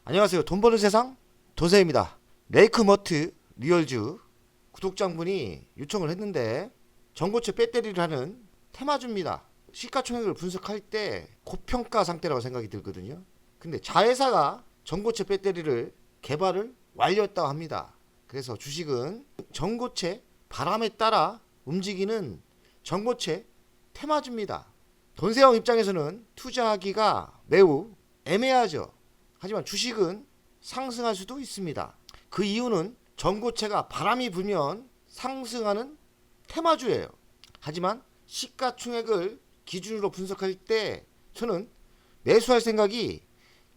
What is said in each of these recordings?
안녕하세요. 돈 버는 세상 도세입니다. 레이크머트 리얼즈 구독자분이 요청을 했는데 전고체 배터리를 하는 테마주입니다. 시가총액을 분석할 때 고평가 상태라고 생각이 들거든요. 근데 자회사가 전고체 배터리를 개발을 완료했다고 합니다. 그래서 주식은 전고체 바람에 따라 움직이는 전고체 테마주입니다. 돈세형 입장에서는 투자하기가 매우 애매하죠. 하지만 주식은 상승할 수도 있습니다. 그 이유는 전고체가 바람이 불면 상승하는 테마주예요. 하지만 시가총액을 기준으로 분석할 때 저는 매수할 생각이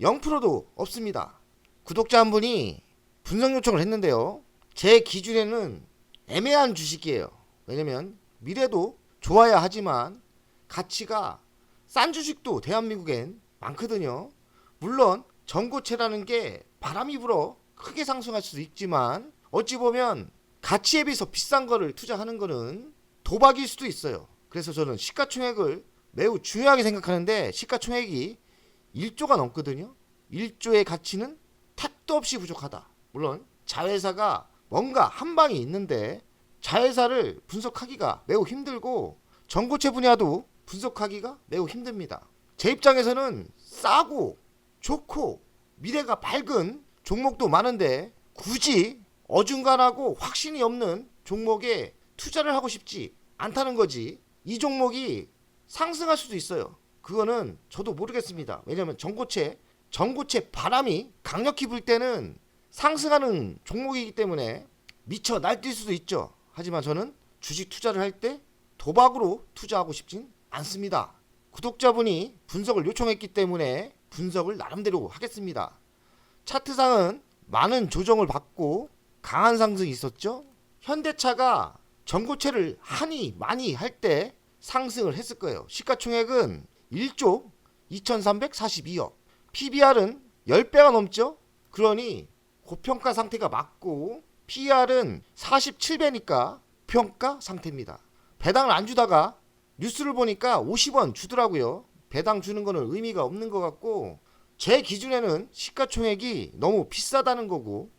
0%도 없습니다. 구독자 한 분이 분석 요청을 했는데요. 제 기준에는 애매한 주식이에요. 왜냐면 미래도 좋아야 하지만 가치가 싼 주식도 대한민국엔 많거든요. 물론 전고체라는 게 바람이 불어 크게 상승할 수도 있지만 어찌 보면 가치에 비해서 비싼 거를 투자하는 거는 도박일 수도 있어요. 그래서 저는 시가총액을 매우 중요하게 생각하는데 시가총액이 1조가 넘거든요. 1조의 가치는 택도 없이 부족하다. 물론 자회사가 뭔가 한 방이 있는데 자회사를 분석하기가 매우 힘들고 전고체 분야도 분석하기가 매우 힘듭니다. 제 입장에서는 싸고 좋고 미래가 밝은 종목도 많은데 굳이 어중간하고 확신이 없는 종목에 투자를 하고 싶지 않다는 거지. 이 종목이 상승할 수도 있어요. 그거는 저도 모르겠습니다. 왜냐하면 전고체 바람이 강력히 불 때는 상승하는 종목이기 때문에 미쳐 날뛸 수도 있죠. 하지만 저는 주식 투자를 할 때 도박으로 투자하고 싶진 않습니다. 구독자분이 분석을 요청했기 때문에 분석을 나름대로 하겠습니다. 차트상은 많은 조정을 받고 강한 상승이 있었죠. 현대차가 전고체를 많이 할 때 상승을 했을 거예요. 시가총액은 1조 2342억, PBR은 10배가 넘죠. 그러니 고평가 상태가 맞고 PER은 47배니까 평가 상태입니다. 배당을 안 주다가 뉴스를 보니까 50원 주더라고요. 배당 주는 거는 의미가 없는 것 같고 제 기준에는 시가총액이 너무 비싸다는 거고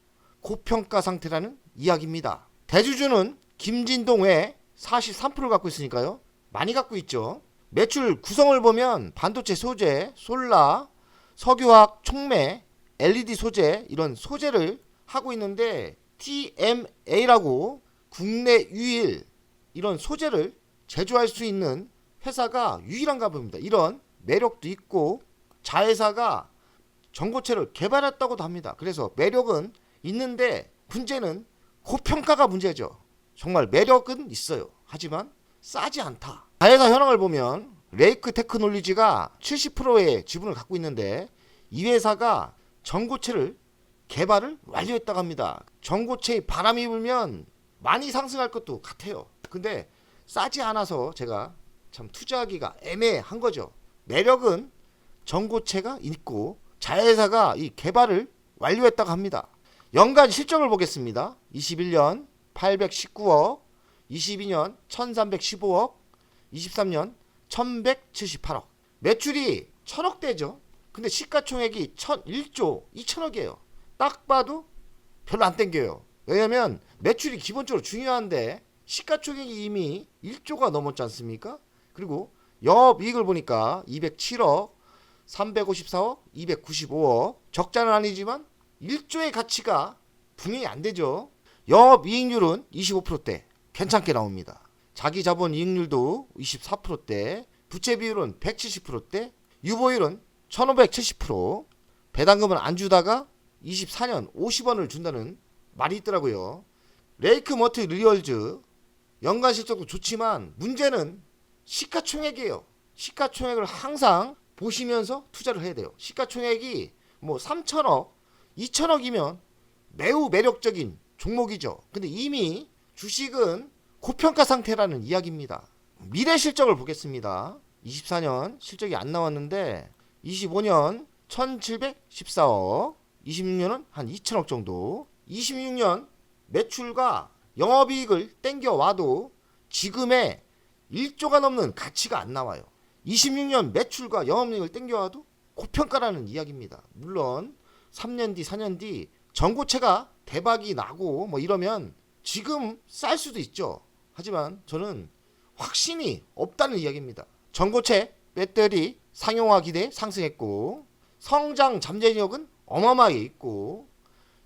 고평가 상태라는 이야기입니다. 대주주는 김진동 외 43%를 갖고 있으니까요. 많이 갖고 있죠. 매출 구성을 보면 반도체 소재, 솔라, 석유화학, 촉매, LED 소재 이런 소재를 하고 있는데 TMA라고 국내 유일 이런 소재를 제조할 수 있는 회사가 유일한가 봅니다. 이런 매력도 있고 자회사가 전고체를 개발했다고도 합니다. 그래서 매력은 있는데 문제는 고평가가 문제죠. 정말 매력은 있어요. 하지만 싸지 않다. 자회사 현황을 보면 레이크 테크놀리지가 70%의 지분을 갖고 있는데 이 회사가 전고체를 개발을 완료했다고 합니다. 전고체에 바람이 불면 많이 상승할 것도 같아요. 근데 싸지 않아서 제가 참 투자하기가 애매한 거죠. 매력은 전고체가 있고 자회사가 이 개발을 완료했다고 합니다. 연간 실적을 보겠습니다. 21년 819억, 22년 1315억, 23년 1178억. 매출이 1000억대죠. 근데 시가총액이 1조 2천억이에요. 딱 봐도 별로 안 땡겨요. 왜냐면 매출이 기본적으로 중요한데 시가총액이 이미 1조가 넘었지 않습니까? 그리고 영업이익을 보니까 207억, 354억, 295억. 적자는 아니지만 1조의 가치가 분명히 안 되죠. 영업이익률은 25%대 괜찮게 나옵니다. 자기자본 이익률도 24%대, 부채 비율은 170%대, 유보율은 1570%, 배당금은 안 주다가 24년 50원을 준다는 말이 있더라고요. 레이크머트 리얼즈 연간 실적도 좋지만 문제는 시가총액이에요. 시가총액을 항상 보시면서 투자를 해야 돼요. 시가총액이 뭐 3천억, 2천억이면 매우 매력적인 종목이죠. 근데 이미 주식은 고평가 상태라는 이야기입니다. 미래 실적을 보겠습니다. 24년 실적이 안 나왔는데 25년 1714억, 26년은 한 2천억 정도, 26년 매출과 영업이익을 땡겨와도 지금의 1조가 넘는 가치가 안 나와요. 26년 매출과 영업이익을 땡겨와도 고평가라는 이야기입니다. 물론 3년 뒤, 4년 뒤 전고체가 대박이 나고 뭐 이러면 지금 쌀 수도 있죠. 하지만 저는 확신이 없다는 이야기입니다. 전고체 배터리 상용화 기대 상승했고 성장 잠재력은 어마어마하게 있고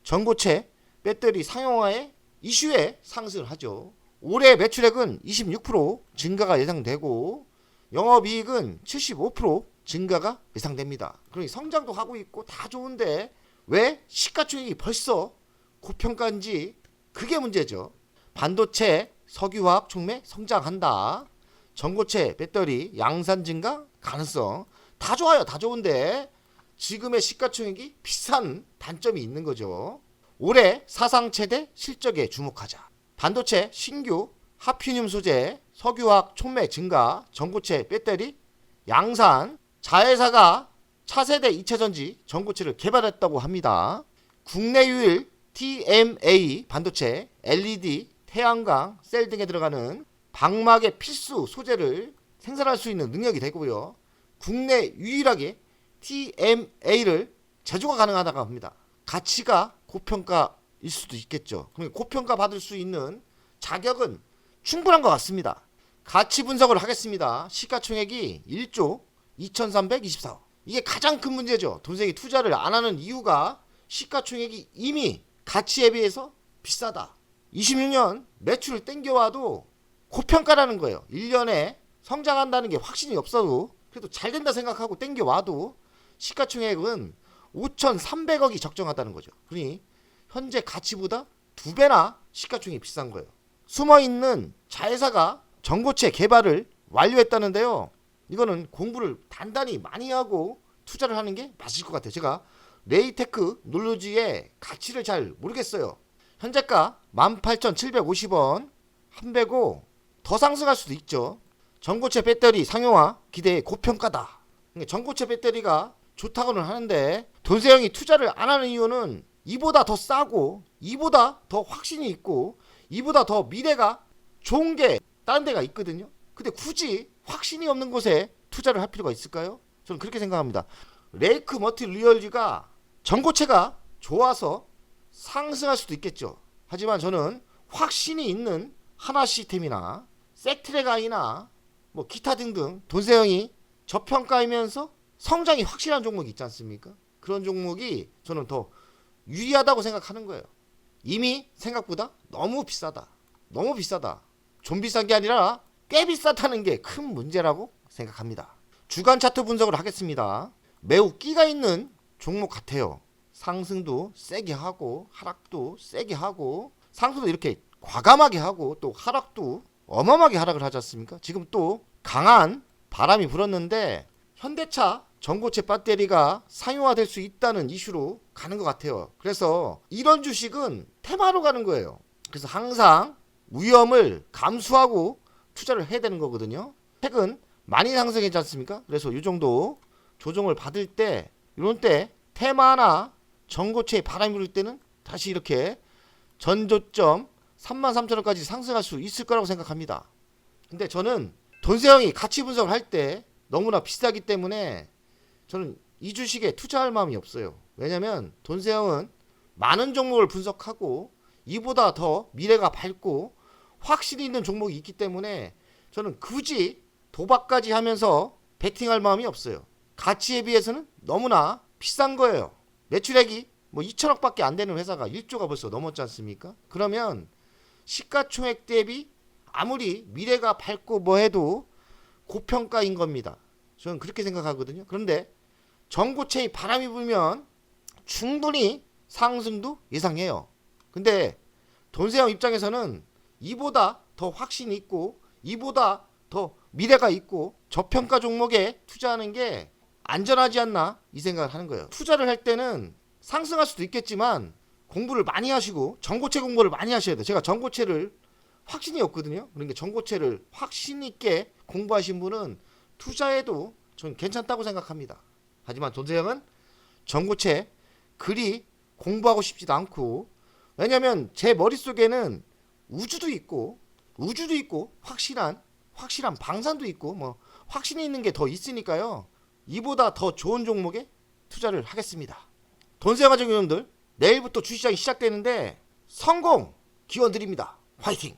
전고체 배터리 상용화의 이슈에 상승을 하죠. 올해 매출액은 26% 증가가 예상되고 영업이익은 75% 증가가 예상됩니다. 그러니 성장도 하고 있고 다 좋은데 왜 시가총액이 벌써 고평가인지 그게 문제죠. 반도체, 석유화학 촉매 성장한다. 전고체, 배터리, 양산 증가 가능성 다 좋아요. 다 좋은데 지금의 시가총액이 비싼 단점이 있는 거죠. 올해 사상 최대 실적에 주목하자. 반도체, 신규, 하피늄 소재, 석유화학 촉매 증가, 전고체, 배터리, 양산, 자회사가 차세대 2차전지 전고체를 개발했다고 합니다. 국내 유일 TMA 반도체, LED, 태양광, 셀 등에 들어가는 방막의 필수 소재를 생산할 수 있는 능력이 되고요. 국내 유일하게 TMA를 제조가 가능하다고 합니다. 가치가 고평가일 수도 있겠죠. 그러니까 고평가 받을 수 있는 자격은 충분한 것 같습니다. 가치 분석을 하겠습니다. 시가총액이 1조 2324억. 이게 가장 큰 문제죠. 돈세기 투자를 안 하는 이유가 시가총액이 이미 가치에 비해서 비싸다. 26년 매출을 땡겨와도 고평가라는 거예요. 1년에 성장한다는 게 확신이 없어도 그래도 잘 된다 생각하고 땡겨와도 시가총액은 5,300억이 적정하다는 거죠. 그러니 현재 가치보다 2배나 시가총액이 비싼 거예요. 숨어있는 자회사가 전고체 개발을 완료했다는데요. 이거는 공부를 단단히 많이 하고 투자를 하는 게 맞을 것 같아요. 제가 레이테크 놀루지의 가치를 잘 모르겠어요. 현재가 18,750원 한 배고 더 상승할 수도 있죠. 전고체 배터리 상용화 기대에 고평가다. 전고체 배터리가 좋다고는 하는데 돈세형이 투자를 안 하는 이유는 이보다 더 싸고 이보다 더 확신이 있고 이보다 더 미래가 좋은 게 다른 데가 있거든요. 근데 굳이 확신이 없는 곳에 투자를 할 필요가 있을까요? 저는 그렇게 생각합니다. 레이크 머티 리얼지가 전고체가 좋아서 상승할 수도 있겠죠. 하지만 저는 확신이 있는 하나 시스템이나 섹트레가이나 뭐 기타 등등 돈세형이 저평가이면서 성장이 확실한 종목이 있지 않습니까? 그런 종목이 저는 더 유리하다고 생각하는 거예요. 이미 생각보다 너무 비싸다. 너무 비싸다. 좀 비싼 게 아니라 꽤 비싸다는 게 큰 문제라고 생각합니다. 주간 차트 분석을 하겠습니다. 매우 끼가 있는 종목 같아요. 상승도 세게 하고 하락도 세게 하고 상승도 이렇게 과감하게 하고 또 하락도 어마어마하게 하락을 하지 않습니까? 지금 또 강한 바람이 불었는데 현대차 전고체 배터리가 상용화될 수 있다는 이슈로 가는 것 같아요. 그래서 이런 주식은 테마로 가는 거예요. 그래서 항상 위험을 감수하고 투자를 해야 되는 거거든요. 최근 많이 상승했지 않습니까? 그래서 이 정도 조정을 받을 때 이런 때 테마나 전고체에 바람이 불 때는 다시 이렇게 전조점 33,000원까지 상승할 수 있을 거라고 생각합니다. 근데 저는 돈세형이 가치 분석을 할 때 너무나 비싸기 때문에 저는 이 주식에 투자할 마음이 없어요. 왜냐면 돈세형은 많은 종목을 분석하고 이보다 더 미래가 밝고 확실히 있는 종목이 있기 때문에 저는 굳이 도박까지 하면서 베팅할 마음이 없어요. 가치에 비해서는 너무나 비싼 거예요. 매출액이 뭐 2천억밖에 안 되는 회사가 1조가 벌써 넘었지 않습니까? 그러면 시가총액 대비 아무리 미래가 밝고 뭐 해도 고평가인 겁니다. 저는 그렇게 생각하거든요. 그런데 전고체의 바람이 불면 충분히 상승도 예상해요. 근데 돈세형 입장에서는 이보다 더 확신이 있고 이보다 더 미래가 있고 저평가 종목에 투자하는 게 안전하지 않나 이 생각을 하는 거예요. 투자를 할 때는 상승할 수도 있겠지만 공부를 많이 하시고 전고체 공부를 많이 하셔야 돼요. 제가 전고체를 확신이 없거든요. 그러니까 전고체를 확신 있게 공부하신 분은 투자해도 전 괜찮다고 생각합니다. 하지만 돈세형은 전고체 그리 공부하고 싶지도 않고 왜냐면 제 머릿속에는 우주도 있고 확실한 방산도 있고 뭐 확신이 있는 게 더 있으니까요. 이보다 더 좋은 종목에 투자를 하겠습니다. 돈세영가족 여러분들, 내일부터 주시장이 시작되는데 성공 기원 드립니다. 화이팅!